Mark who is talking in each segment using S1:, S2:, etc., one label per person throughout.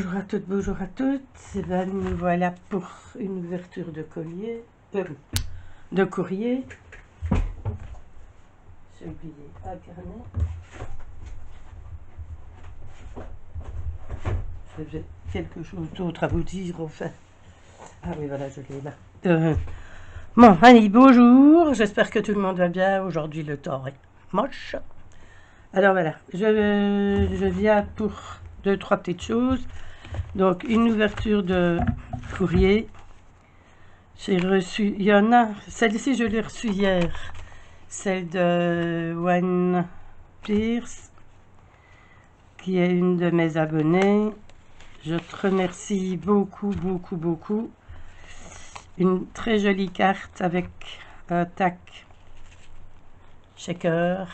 S1: Bonjour à toutes, bonjour à toutes. Et ben, nous voilà pour une ouverture de collier, de courrier. J'ai oublié un carnet. J'ai quelque chose d'autre à vous dire, enfin. Ah oui, voilà, je l'ai là. Bon, allez, bonjour. J'espère que tout le monde va bien. Aujourd'hui, le temps est moche. Alors voilà, je viens pour 2-3 petites choses. Donc, une ouverture de courrier. J'ai reçu, il y en a, celle-ci je l'ai reçue hier, celle de One Pierce, qui est une de mes abonnées. Je te remercie beaucoup, beaucoup, beaucoup. Une très jolie carte avec un tac shaker.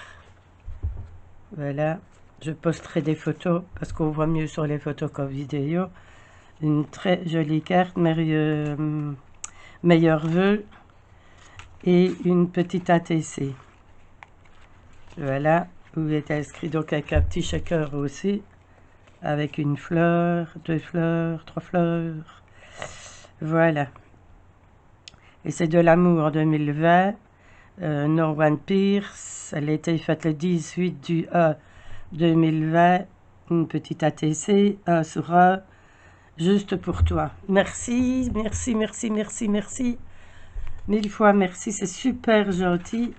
S1: Voilà, je posterai des photos parce qu'on voit mieux sur les photos qu'en vidéo. Une très jolie carte, meilleurs vœux et une petite ATC. Voilà, où est inscrit donc avec un petit shaker aussi, avec une fleur, 2 fleurs, 3 fleurs. Voilà. Et c'est de l'amour 2020. Norwan Pierce, elle a été faite le 18 du 1 2020. Une petite ATC, 1 sur 1, juste pour toi. Merci, merci, merci, merci, merci. 1000 fois merci, c'est super gentil.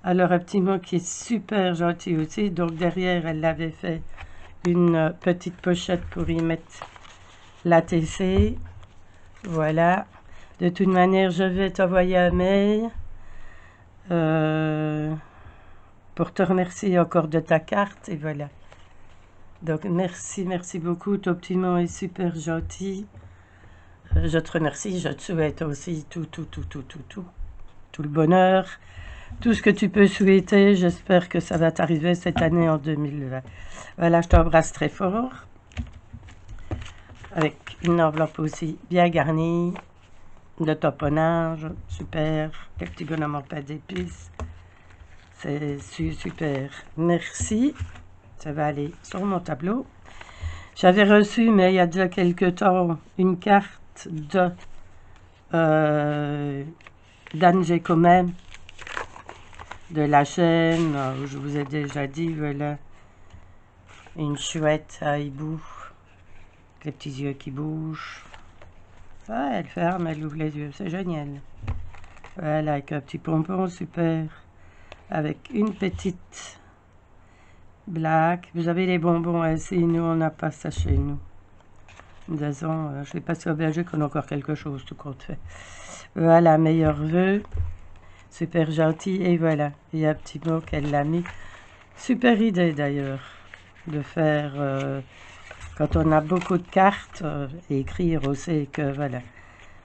S1: Alors un petit mot qui est super gentil aussi. Donc derrière, elle avait fait une petite pochette pour y mettre l'ATC. Voilà. De toute manière, je vais t'envoyer un mail pour te remercier encore de ta carte. Et voilà. Donc merci, merci beaucoup. Ton petit mot est super gentil. Je te remercie. Je te souhaite aussi tout le bonheur. Tout ce que tu peux souhaiter, j'espère que ça va t'arriver cette année en 2020. Voilà, je t'embrasse très fort. Avec une enveloppe aussi bien garnie, de tamponnage, super. Les petits bonhommes en pain d'épices, c'est super. Merci, ça va aller sur mon tableau. J'avais reçu, mais il y a déjà quelques temps, une carte de d'Anne Gécomet, de la chaîne, où je vous ai déjà dit, voilà, une chouette à hibou, les petits yeux qui bougent. Ah, elle ferme, elle ouvre les yeux, c'est génial. Voilà, avec un petit pompon, super. Avec une petite blague. Vous avez les bonbons ici, nous on n'a pas ça chez nous. Nous avons, je ne sais pas si au Belgique on a encore quelque chose, tout compte fait. Voilà, meilleurs vœux. Super gentil, et voilà, il y a un petit mot qu'elle l'a mis. Super idée d'ailleurs, de faire, quand on a beaucoup de cartes, écrire aussi que voilà.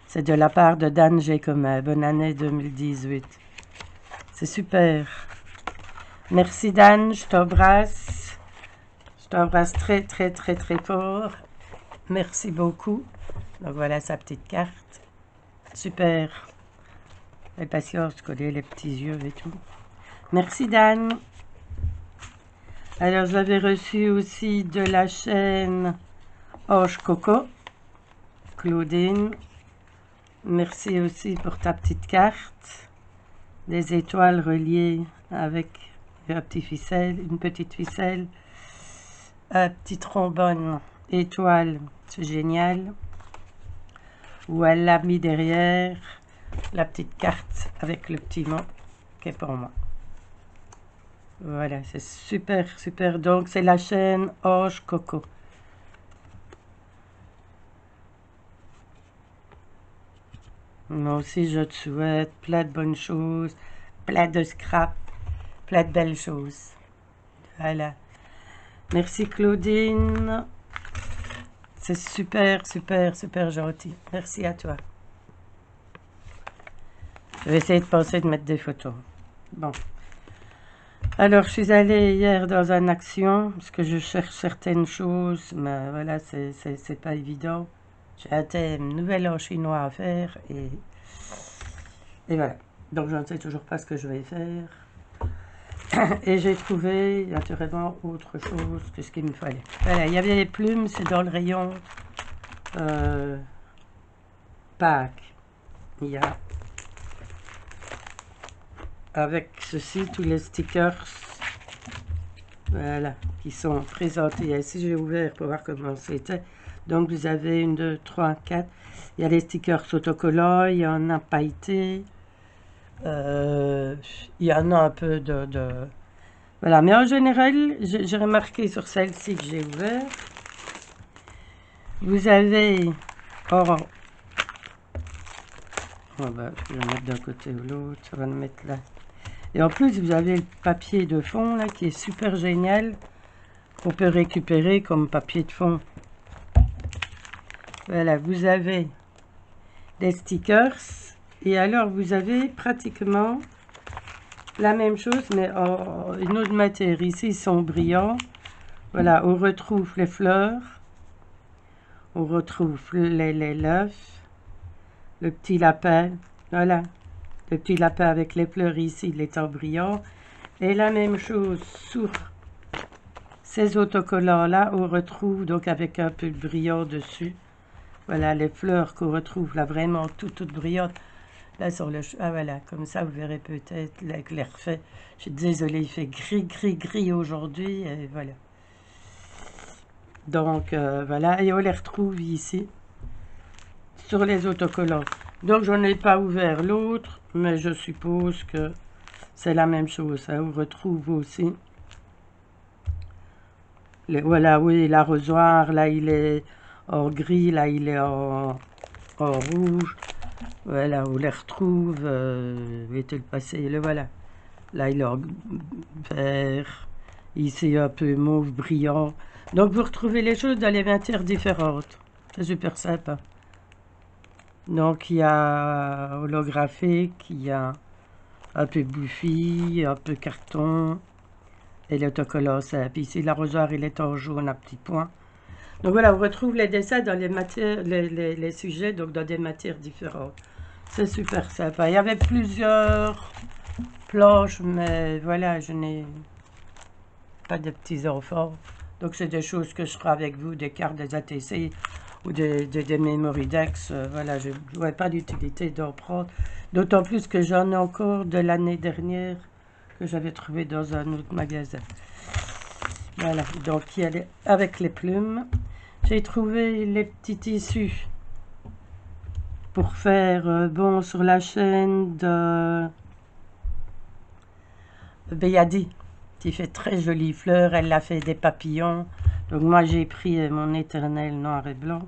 S1: C'est de la part de Dan Gécomet. Bonne année 2018. C'est super. Merci Dan, je t'embrasse. Je t'embrasse très, très, très, très fort. Merci beaucoup. Donc voilà sa petite carte. Super. Et patience, je connais les petits yeux et tout. Merci Dan. Alors j'avais reçu aussi de la chaîne Hoche Coco, Claudine. Merci aussi pour ta petite carte. Des étoiles reliées avec un petit ficelle, une petite ficelle. Un petit trombone étoile, c'est génial. Où elle l'a mis derrière la petite carte avec le petit mot qui est pour moi. Voilà, c'est super, super. Donc, c'est la chaîne Hoche Coco. Moi aussi, je te souhaite plein de bonnes choses, plein de scraps, plein de belles choses. Voilà. Merci Claudine. C'est super, super, super gentil. Merci à toi. Je vais essayer de penser de mettre des photos. Bon. Alors, je suis allée hier dans une action, parce que je cherche certaines choses, mais voilà, c'est pas évident. J'ai un thème nouvel an chinois à faire, et voilà. Donc, je ne sais toujours pas ce que je vais faire. Et j'ai trouvé, naturellement, autre chose que ce qu'il me fallait. Voilà, il y avait les plumes, c'est dans le rayon Pâques. Il y a avec ceci tous les stickers, voilà, qui sont présentés ici. J'ai ouvert pour voir comment c'était. Donc vous avez 1, 2, 3, 4. Il y a les stickers autocollants, il y en a pailletés. Il y en a un peu de... Voilà, mais en général, j'ai remarqué sur celle-ci que j'ai ouvert, vous avez... Oh, bah, je vais le mettre d'un côté ou l'autre, ça va le mettre là. Et en plus, vous avez le papier de fond là qui est super génial, qu'on peut récupérer comme papier de fond. Voilà, vous avez des stickers, et alors vous avez pratiquement la même chose, mais en une autre matière. Ici, ils sont brillants. Voilà, on retrouve les fleurs, on retrouve les l'œuf, le petit lapin. Voilà, le petit lapin avec les fleurs ici, il est en brillant. Et la même chose sur ces autocollants-là, on retrouve donc avec un peu de brillant dessus. Voilà, les fleurs qu'on retrouve là, vraiment toutes brillantes. Là, sur le... Ah, voilà, comme ça, vous verrez peut-être l'éclair fait. Je suis désolée, il fait gris aujourd'hui, et voilà. Donc, voilà, et on les retrouve ici, sur les autocollants. Donc, je n'ai pas ouvert l'autre, mais je suppose que c'est la même chose. Hein. On retrouve aussi... voilà, oui, l'arrosoir, là, il est en gris, là, il est en rouge. Voilà, on les retrouve, où était le passé, le voilà. Là, il est en vert, ici un peu mauve brillant. Donc, vous retrouvez les choses dans les matières différentes. C'est super sympa. Donc, il y a holographique, il y a un peu bouffi, un peu carton, et l'autocollant simple. Ici, l'arrosoir, il est en jaune à petits points. Donc, voilà, on retrouve les dessins dans les matières, les sujets, donc dans des matières différentes. C'est super sympa. Il y avait plusieurs planches, mais voilà, je n'ai pas de petits enfants. Donc, c'est des choses que je ferai avec vous, des cartes, des ATC ou des memory decks. Voilà, je ne vois pas d'utilité d'en prendre. D'autant plus que j'en ai encore de l'année dernière que j'avais trouvé dans un autre magasin. Voilà, donc il y a avec les plumes. J'ai trouvé les petits tissus pour faire, bon, sur la chaîne de Béadi, qui fait très jolies fleurs. Elle a fait des papillons. Donc moi, j'ai pris mon éternel noir et blanc.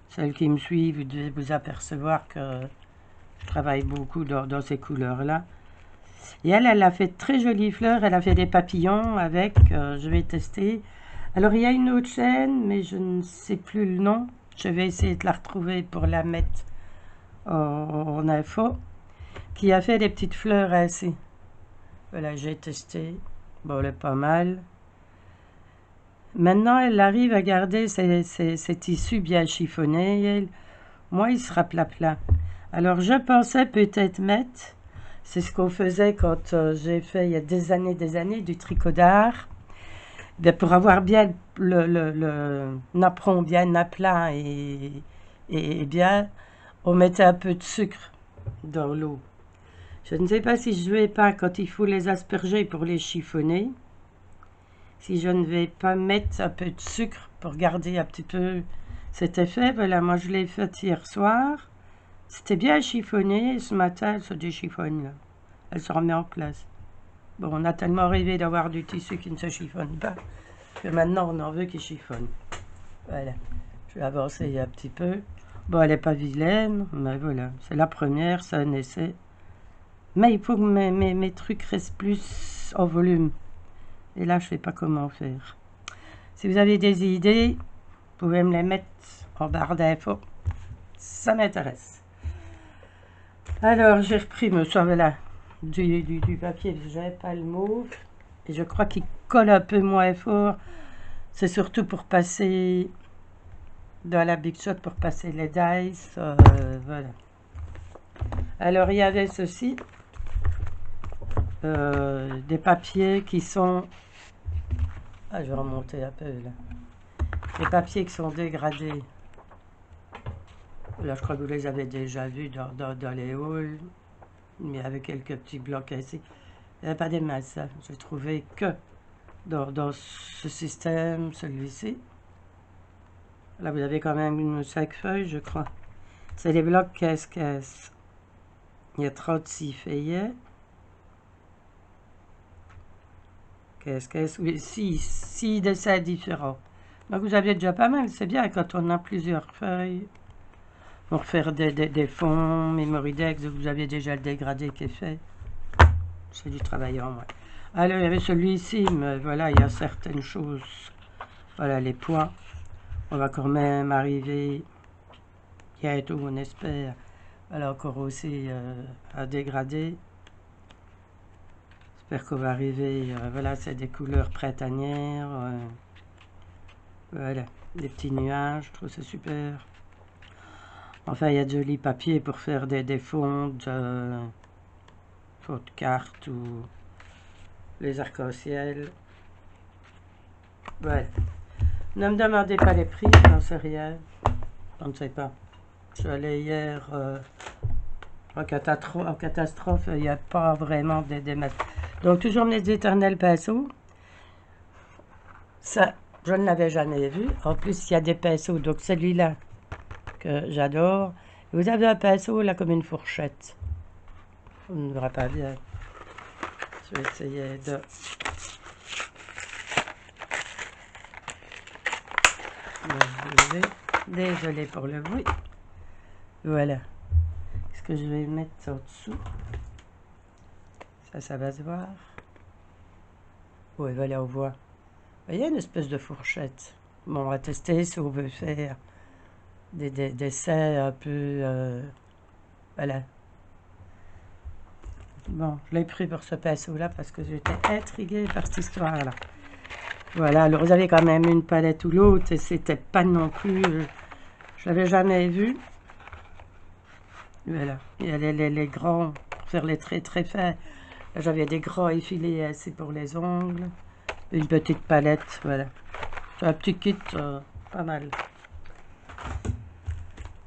S1: Celles qui me suivent, vous devez vous apercevoir que je travaille beaucoup dans ces couleurs-là. Et elle a fait de très jolies fleurs. Elle a fait des papillons avec, je vais tester. Alors, il y a une autre chaîne, mais je ne sais plus le nom. Je vais essayer de la retrouver pour la mettre en info. Qui a fait des petites fleurs ainsi. Voilà, j'ai testé. Bon, elle est pas mal. Maintenant, elle arrive à garder ses tissus bien chiffonnés. Moi, il sera plat. Alors, je pensais peut-être mettre... C'est ce qu'on faisait quand j'ai fait, il y a des années, du tricot d'art. Pour avoir bien le napperon bien à plat et bien, on mettait un peu de sucre dans l'eau. Je ne sais pas si je ne vais pas, quand il faut les asperger pour les chiffonner, si je ne vais pas mettre un peu de sucre pour garder un petit peu cet effet. Voilà, moi je l'ai fait hier soir. C'était bien chiffonné, et ce matin, elle se déchiffonne là. Elle se remet en place. Bon, on a tellement rêvé d'avoir du tissu qui ne se chiffonne pas, que maintenant on en veut qu'il chiffonne. Voilà, je vais avancer un petit peu. Bon, elle n'est pas vilaine, mais voilà, c'est la première, c'est un essai. Mais il faut que mes trucs restent plus en volume. Et là, je ne sais pas comment faire. Si vous avez des idées, vous pouvez me les mettre en barre d'infos. Ça m'intéresse. Alors, j'ai repris, me voilà, du papier, parce que j'avais pas le mauve. Et je crois qu'il colle un peu moins fort. C'est surtout pour passer dans la Big Shot, pour passer les dice. Voilà. Alors, il y avait ceci. Des papiers qui sont... Ah, je vais remonter un peu, là. Des papiers qui sont dégradés. Là, je crois que vous les avez déjà vus dans les halls, mais avec quelques petits blocs ici. Il n'y avait pas des masses, hein. J'ai trouvé que dans ce système, celui-ci. Là, vous avez quand même une 5 feuilles, je crois. C'est les blocs caisse-caisse. Il y a 36 feuillets. Caisse-caisse, oui, 6 dessins différents. Donc, vous aviez déjà pas mal. C'est bien quand on a plusieurs feuilles. Pour faire des fonds, Mémoridex, vous aviez déjà le dégradé qui est fait. C'est du travail en moins. Alors, il y avait celui-ci, mais voilà, il y a certaines choses. Voilà, les points. On va quand même arriver bientôt, on espère. Voilà, encore aussi à dégrader. J'espère qu'on va arriver. Voilà, c'est des couleurs printanières. Voilà, des petits nuages, je trouve c'est super. Enfin, il y a de jolis papiers pour faire des fonds de cartes ou les arcs-en-ciel. Ouais. Ne me demandez pas les prix, je n'en sais rien. Je ne sais pas. Je suis allé hier en catastrophe, il n'y a pas vraiment des masses. Donc, toujours mes éternels pinceaux. Ça, je ne l'avais jamais vu. En plus, il y a des pinceaux. Donc, celui-là que j'adore. Vous avez un pinceau là comme une fourchette. On ne verra pas bien. Je vais essayer de... Désolé pour le bruit. Voilà. Est-ce que je vais mettre ça au-dessous? Ça va se voir. Oui, voilà, on voit. Il y a une espèce de fourchette. Bon, on va tester si on veut faire des dessins un peu... voilà. Bon, je l'ai pris pour ce pinceau-là parce que j'étais intriguée par cette histoire-là. Voilà, alors vous avez quand même une palette ou l'autre et c'était pas non plus... je l'avais jamais vu. Voilà, il y a les grands pour faire les traits très fins. Là, j'avais des grands effilés assez pour les ongles. Une petite palette, voilà. C'est un petit kit pas mal.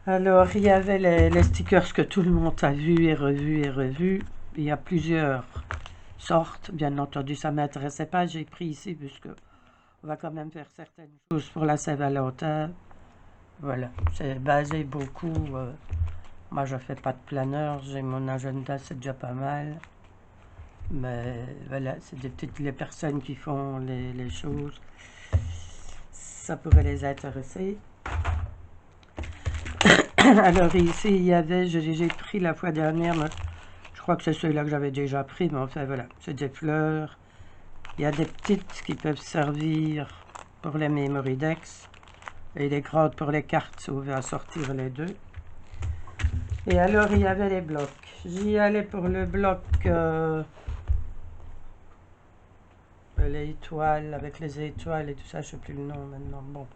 S1: Alors, il y avait les stickers que tout le monde a vu et revu et revu. Il y a plusieurs sortes. Bien entendu, ça ne m'intéressait pas. J'ai pris ici puisque on va quand même faire certaines choses pour la Saint-Valentin. Voilà, c'est basé beaucoup. Moi, je fais pas de planeur. J'ai mon agenda, c'est déjà pas mal. Mais voilà, c'est des petites les personnes qui font les choses. Ça pourrait les intéresser. Alors ici, il y avait, j'ai pris la fois dernière, mais je crois que c'est celui-là que j'avais déjà pris, mais enfin voilà, c'est des fleurs. Il y a des petites qui peuvent servir pour les Mémoridex et les grandes pour les cartes, si vous voulez assortir les deux. Et alors, il y avait les blocs. J'y allais pour le bloc les étoiles, avec les étoiles et tout ça, je ne sais plus le nom maintenant. Bon,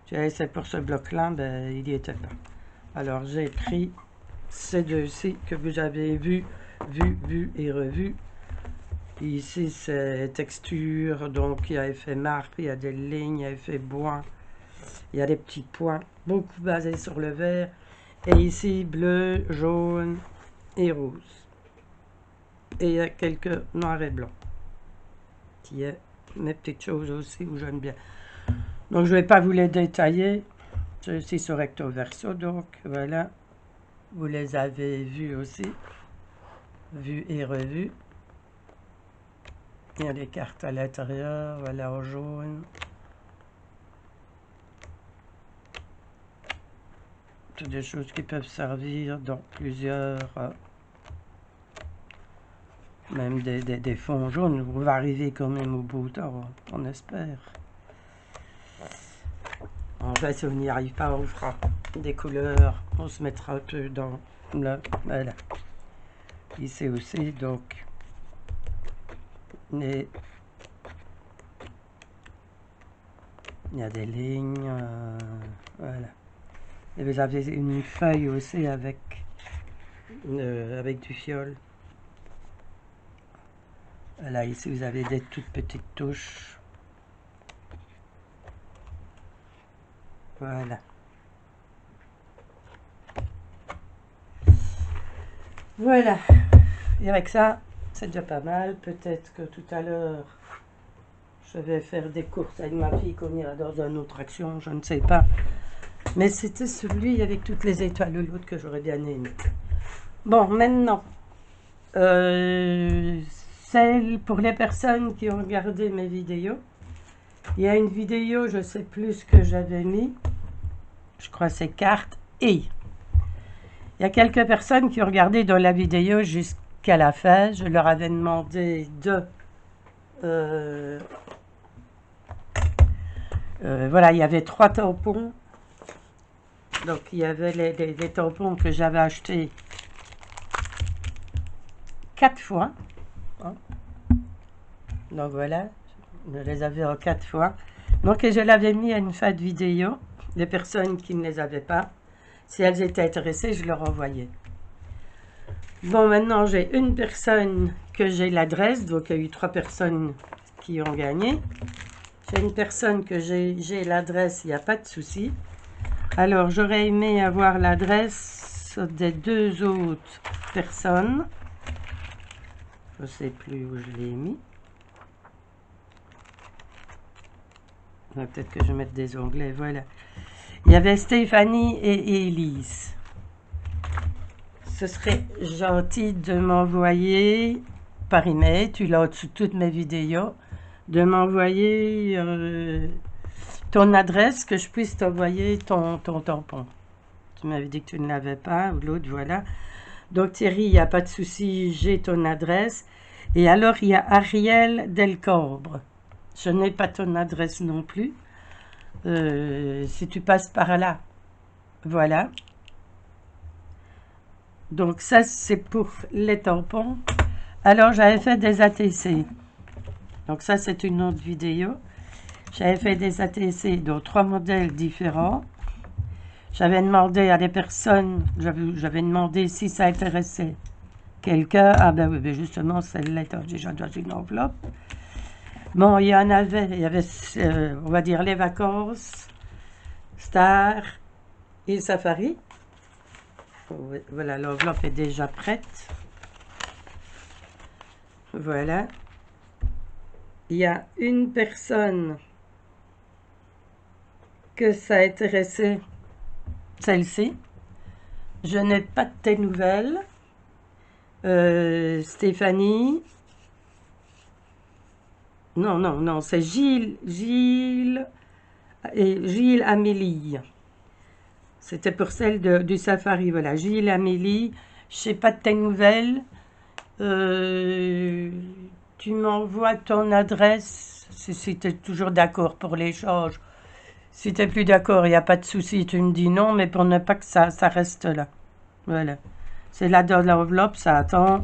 S1: c'est pour ce bloc-là, ben, il n'y était pas. Alors, j'ai pris ces deux-ci que vous avez vu et revu. Ici, c'est texture, donc il y a effet marque, il y a des lignes, il y a effet bois, il y a des petits points, beaucoup basés sur le vert. Et ici, bleu, jaune et rose. Et il y a quelques noirs et blancs. Il y a mes petites choses aussi où j'aime bien. Donc, je ne vais pas vous les détailler. Ceci sur recto verso, donc voilà. Vous les avez vus aussi. Vus et revus. Il y a des cartes à l'intérieur, voilà, en jaune. C'est des choses qui peuvent servir dans plusieurs... même des fonds jaunes. On va arriver quand même au bout temps, on espère. En fait, si on n'y arrive pas, on fera des couleurs. On se mettra un peu dans le... Voilà. Ici aussi, donc... Et il y a des lignes, voilà. Et vous avez une feuille aussi avec du fiole. Voilà, ici vous avez des toutes petites touches. Voilà. Voilà. Et avec ça, c'est déjà pas mal. Peut-être que tout à l'heure, je vais faire des courses avec ma fille qu'on ira dans une autre action, je ne sais pas. Mais c'était celui avec toutes les étoiles ou l'autre que j'aurais bien aimé. Bon, maintenant, celle pour les personnes qui ont regardé mes vidéos. Il y a une vidéo, je sais plus ce que j'avais mis. Je crois que c'est cartes et. Il y a quelques personnes qui ont regardé dans la vidéo jusqu'à la fin. Je leur avais demandé de... voilà, il y avait 3 tampons. Donc, il y avait les tampons que j'avais achetés 4 fois. Hein. Donc, voilà, je les avais en 4 fois. Donc, je l'avais mis à une fin de vidéo. Les personnes qui ne les avaient pas, si elles étaient intéressées, je leur envoyais. Bon, maintenant, j'ai une personne que j'ai l'adresse. Donc, il y a eu 3 personnes qui ont gagné. J'ai une personne que j'ai l'adresse, il n'y a pas de souci. Alors, j'aurais aimé avoir l'adresse des 2 autres personnes. Je ne sais plus où je l'ai mis. Peut-être que je vais mettre des onglets, voilà. Il y avait Stéphanie et Élise. Ce serait gentil de m'envoyer par email, tu l'as au-dessus de toutes mes vidéos, de m'envoyer ton adresse, que je puisse t'envoyer ton tampon. Tu m'avais dit que tu ne l'avais pas, ou l'autre, voilà. Donc Thierry, il n'y a pas de souci, j'ai ton adresse. Et alors, il y a Ariel Delcobre. Je n'ai pas ton adresse non plus. Si tu passes par là, voilà. Donc ça, c'est pour les tampons. Alors, j'avais fait des ATC. Donc ça, c'est une autre vidéo. J'avais fait des ATC dans 3 modèles différents. J'avais demandé à des personnes, j'avais demandé si ça intéressait quelqu'un. Ah ben oui, ben justement, celle-là était déjà dans une enveloppe. Bon, il y avait, on va dire, les vacances, Star et Safari. Voilà, l'enveloppe est déjà prête. Voilà. Il y a une personne que ça intéressait, celle-ci. Je n'ai pas de tes nouvelles. Stéphanie. Non, c'est Gilles Amélie. C'était pour celle du Safari, voilà. Gilles Amélie, je sais pas de tes nouvelles. Tu m'envoies ton adresse si tu es toujours d'accord pour l'échange. Si tu n'es plus d'accord, il n'y a pas de souci, tu me dis non, mais pour ne pas que ça reste là. Voilà. C'est là dans l'enveloppe, ça attend.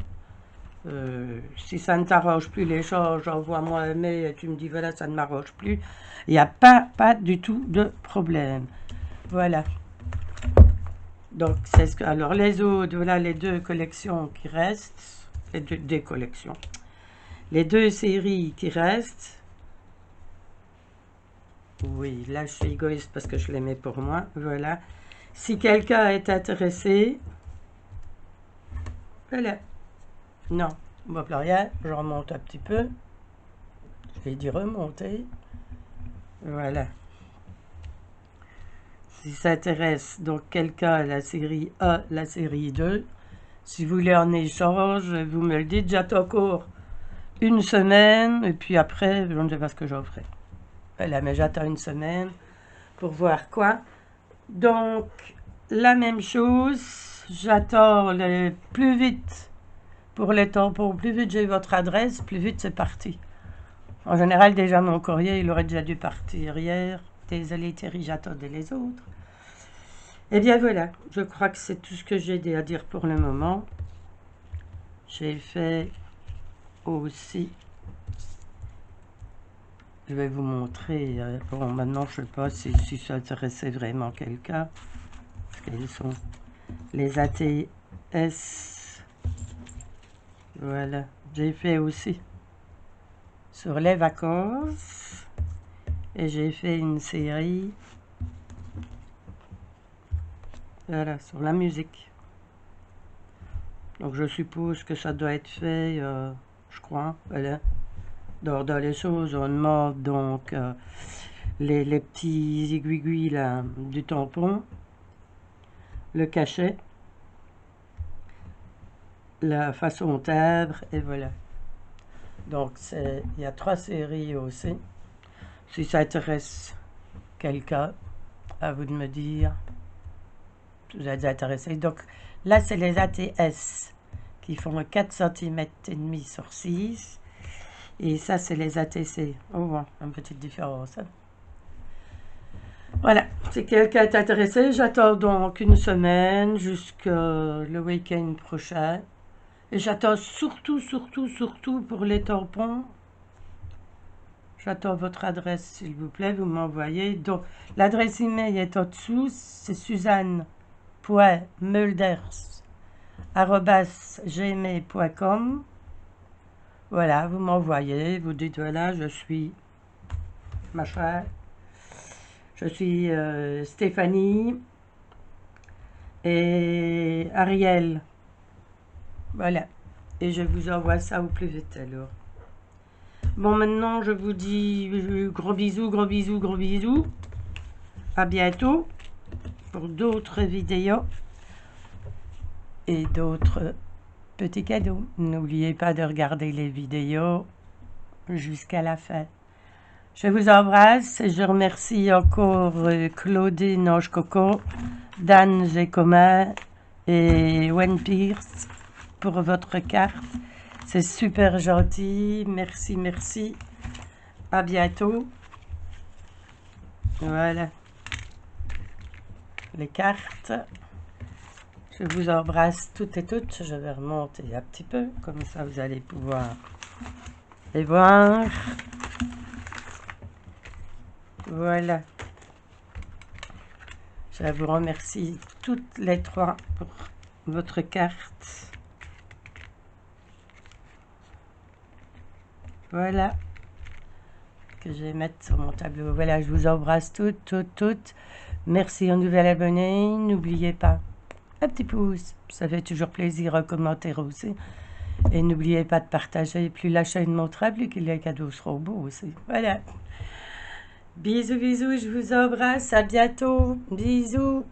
S1: Si ça ne t'arrange plus l'échange, envoie-moi un mail et tu me dis voilà, ça ne m'arrange plus. Il n'y a pas du tout de problème. Voilà. Donc, c'est ce que. Alors, les autres, voilà les 2 collections qui restent. Des collections. Les 2 séries qui restent. Oui, là, je suis égoïste parce que je les mets pour moi. Voilà. Si quelqu'un est intéressé. Voilà. Non, on va plus rien. Je remonte un petit peu. Je vais dire remonter. Voilà. Si ça intéresse donc quelqu'un à la série A, la série 2, si vous voulez en échange, vous me le dites. J'attends encore une semaine et puis après, je ne sais pas ce que j'en ferai. Voilà, mais j'attends une semaine pour voir quoi. Donc, la même chose, j'attends le plus vite pour les tampons. Plus vite j'ai votre adresse, plus vite c'est parti. En général, déjà mon courrier, il aurait déjà dû partir hier. Désolé Thierry, j'attendais les autres. Et bien voilà, je crois que c'est tout ce que j'ai à dire pour le moment. J'ai fait aussi... Je vais vous montrer. Bon, maintenant, je ne sais pas si ça intéressait vraiment quelqu'un. Quels sont les ATS. Voilà. J'ai fait aussi sur les vacances. Et j'ai fait une série. Voilà, sur la musique. Donc je suppose que ça doit être fait, je crois, voilà. Dans les choses, on demande donc les petits aiguilles là, du tampon, le cachet, la façon timbre, et voilà. Donc il y a 3 séries aussi. Si ça intéresse quelqu'un, à vous de me dire si vous êtes intéressé. Donc là, c'est les ATS qui font 4 cm et demi sur 6. Et ça, c'est les ATC. Oh, bon, une petite différence. Hein. Voilà, si quelqu'un est intéressé, j'attends donc une semaine jusqu'au le week-end prochain. Et j'attends surtout pour les tampons. J'attends votre adresse, s'il vous plaît, vous m'envoyez. Donc, l'adresse email est en dessous, c'est suzanne.melders@gmail.com. Voilà, vous m'envoyez, vous dites voilà, je suis machin, je suis Stéphanie et Ariel. Voilà, et je vous envoie ça au plus vite alors. Bon, maintenant, je vous dis gros bisous, gros bisous, gros bisous. À bientôt pour d'autres vidéos et d'autres petits cadeaux. N'oubliez pas de regarder les vidéos jusqu'à la fin. Je vous embrasse et je remercie encore Claudine Ange Coco, Dan Gécomin et Wen Pierce pour votre carte. C'est super gentil. Merci, merci. À bientôt. Voilà. Les cartes. Je vous embrasse toutes et toutes. Je vais remonter un petit peu. Comme ça, vous allez pouvoir les voir. Voilà. Je vous remercie toutes les 3 pour votre carte. Voilà. Que je vais mettre sur mon tableau. Voilà, je vous embrasse toutes. Merci aux nouvelles abonnés. N'oubliez pas, un petit pouce. Ça fait toujours plaisir à commenter aussi. Et n'oubliez pas de partager. Plus la chaîne montera, plus que les cadeaux seront beaux aussi. Voilà. Bisous, bisous, je vous embrasse. À bientôt. Bisous.